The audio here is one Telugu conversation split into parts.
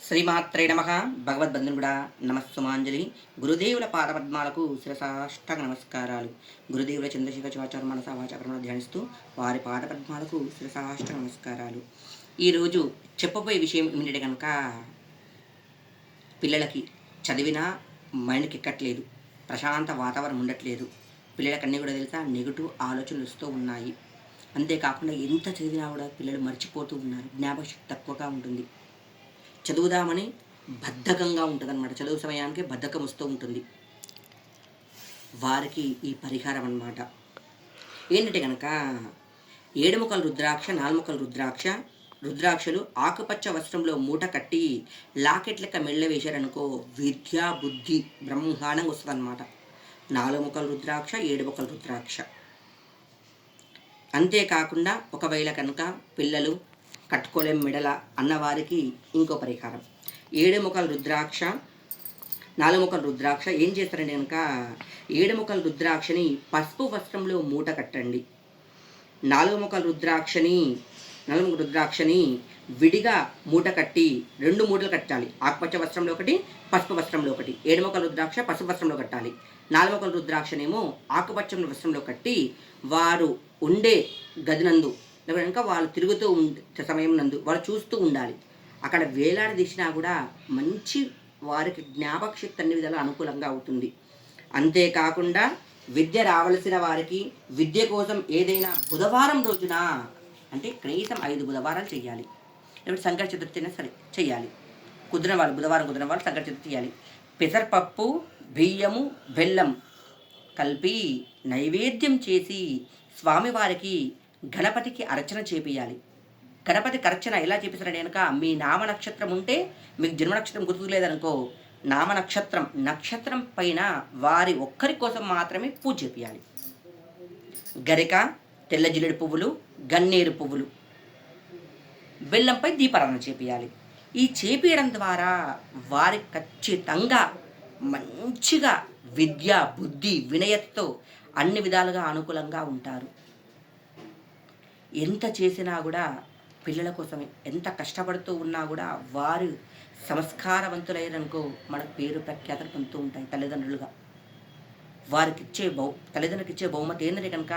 శ్రీమాత్రే నమ. భగవద్బంధునుడా నమస్సుమాంజలి. గురుదేవుల పాదపద్మాలకు శిరసాష్టక నమస్కారాలు. గురుదేవుల చంద్రశేఖర శివాచార్య మనసా వాచాకరణ ధ్యానిస్తూ వారి పాదపద్మాలకు శిరసాష్టక నమస్కారాలు. ఈరోజు చెప్పబోయే విషయం ఏమిటంటే కనుక, పిల్లలకి చదివినా మైండ్కి ఎక్కట్లేదు, ప్రశాంత వాతావరణం ఉండట్లేదు. పిల్లలకన్నీ కూడా తెలుసా, నెగిటివ్ ఆలోచనలు వస్తూ ఉన్నాయి. అంతేకాకుండా ఎంత చదివినా కూడా పిల్లలు మర్చిపోతూ ఉన్నారు, జ్ఞాపకశక్తి తక్కువగా ఉంటుంది. చదువుదామని బద్ధకంగా ఉంటుంది అన్నమాట. చదువు సమయానికి బద్ధకం వస్తూ ఉంటుంది. వారికి ఈ పరిహారం అన్నమాట. ఏంటంటే కనుక, 7 ముక్కల రుద్రాక్ష, 4 ముక్కల రుద్రాక్షలు ఆకుపచ్చ వస్త్రంలో మూట కట్టి లాకెట్ లెక్క మెళ్ళ వేశారనుకో, విద్యా బుద్ధి బ్రహ్మాండంగా వస్తుంది అన్నమాట. 4 ముక్కల రుద్రాక్ష, 7 ముక్కల రుద్రాక్ష. అంతేకాకుండా ఒకవేళ కనుక పిల్లలు కట్టుకోలేం మెడల అన్నవారికి ఇంకో పరిహారం. 7 ముక్కల రుద్రాక్ష, 4 ముక్కల రుద్రాక్ష ఏం చేస్తారంటే కనుక, 7 ముక్కల రుద్రాక్షని పసుపు వస్త్రంలో మూట కట్టండి. 4 ముక్కల రుద్రాక్షని విడిగా మూట కట్టి 2 మూటలు కట్టాలి. ఆకుపచ్చ వస్త్రంలో ఒకటి, పసుపు వస్త్రంలో ఒకటి. 7 ముక్కల రుద్రాక్ష పసుపు వస్త్రంలో కట్టాలి. 4 ముక్కల రుద్రాక్షనేమో ఆకుపచ్చ వస్త్రంలో కట్టి వారు ఉండే గదినందు కనుక వాళ్ళు తిరుగుతూ సమయం నందు వాళ్ళు చూస్తూ ఉండాలి. అక్కడ వేలాడదీసినా కూడా మంచి వారికి జ్ఞాపక శక్తి అన్ని విధాలు అనుకూలంగా అవుతుంది. అంతేకాకుండా విద్య రావలసిన వారికి విద్య కోసం ఏదైనా బుధవారం రోజున, అంటే కనీసం 5 బుధవారాలు చేయాలి. లేకపోతే సంకట చతుర్థి సరే చేయాలి. కుదిరిన వాళ్ళు బుధవారం కుదిరిన వాళ్ళు సంకట చతుర్థి చేయాలి. పెసరపప్పు, బియ్యము, బెల్లం కలిపి నైవేద్యం చేసి స్వామివారికి గణపతికి అర్చన చేపియాలి. గణపతికి అర్చన ఎలా చేపిస్తారంటే కనుక, మీ నామ నక్షత్రం ఉంటే, మీకు జన్మ నక్షత్రం గుర్తు లేదనుకో, నామ నక్షత్రం పైన వారి ఒక్కరి కోసం మాత్రమే పూజ చేపియాలి. గరిక, తెల్ల జిల్లేడు పువ్వులు, గన్నేరు పువ్వులు, బెల్లంపై దీపారాధన చేపియాలి. ఈ చేపియడం ద్వారా వారి ఖచ్చితంగా మంచిగా విద్య బుద్ధి వినయతతో అన్ని విధాలుగా అనుకూలంగా ఉంటారు. ఎంత చేసినా కూడా పిల్లల కోసమే, ఎంత కష్టపడుతూ ఉన్నా కూడా వారు సంస్కారవంతులైననుకో మన పేరు ప్రఖ్యాతలు పొందుతూ ఉంటాయి తల్లిదండ్రులుగా. తల్లిదండ్రులకు ఇచ్చే బహుమతి ఏంటంటే కనుక,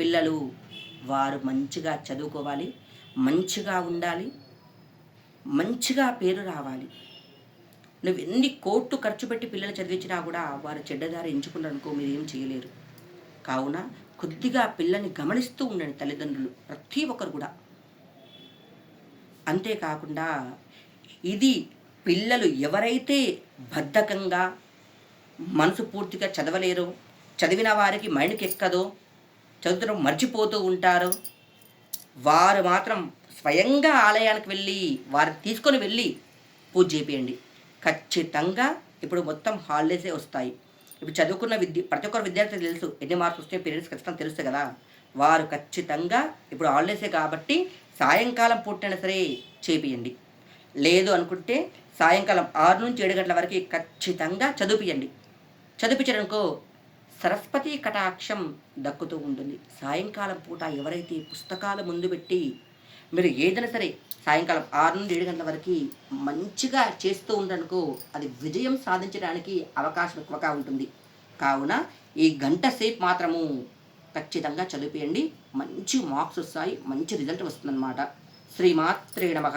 పిల్లలు వారు మంచిగా చదువుకోవాలి, మంచిగా ఉండాలి, మంచిగా పేరు రావాలి. నువ్వు ఎన్ని కోట్లు ఖర్చు పెట్టి పిల్లలు చదివించినా కూడా వారు చెడ్డదారి ఎంచుకున్నారనుకో, మీరు ఏం చేయలేరు. కావున కొద్దిగా పిల్లల్ని గమనిస్తూ ఉండండి తల్లిదండ్రులు, ప్రతి ఒక్కరు కూడా. అంతేకాకుండా ఇది పిల్లలు ఎవరైతే బద్ధకంగా మనసు పూర్తిగా చదవలేరో, చదివిన వారికి మైండ్కి ఎక్కదో, చదువుతూ మర్చిపోతూ ఉంటారో, వారు మాత్రం స్వయంగా ఆలయానికి వెళ్ళి వారు తీసుకొని వెళ్ళి పూజ చేపియండి. ఖచ్చితంగా ఇప్పుడు మొత్తం హాలిడేసే వస్తాయి. ఇప్పుడు చదువుకున్న ప్రతి ఒక్కరు విద్యార్థి తెలుసు ఎన్ని మార్క్స్ వస్తే పేరెంట్స్ ఖచ్చితంగా తెలుసు కదా. వారు ఖచ్చితంగా ఇప్పుడు హాలిడేసే కాబట్టి సాయంకాలం పూటైనా సరే చేపియండి. లేదు అనుకుంటే సాయంకాలం 6 నుంచి 7 గంటల వరకు ఖచ్చితంగా చదివించడానికో సరస్వతి కటాక్షం దక్కుతూ ఉంటుంది. సాయంకాలం పూట ఎవరైతే పుస్తకాలు ముందు పెట్టి మీరు ఏదైనా సరే సాయంకాలం 6 నుండి 7 గంటల వరకు మంచిగా చేస్తూ ఉండనుకో, అది విజయం సాధించడానికి అవకాశం ఎక్కువగా ఉంటుంది. కావున ఈ గంట సేపు మాత్రము ఖచ్చితంగా చదివియండి. మంచి మార్క్స్ వస్తాయి, మంచి రిజల్ట్ వస్తుందన్నమాట. శ్రీమాత్రే నమః.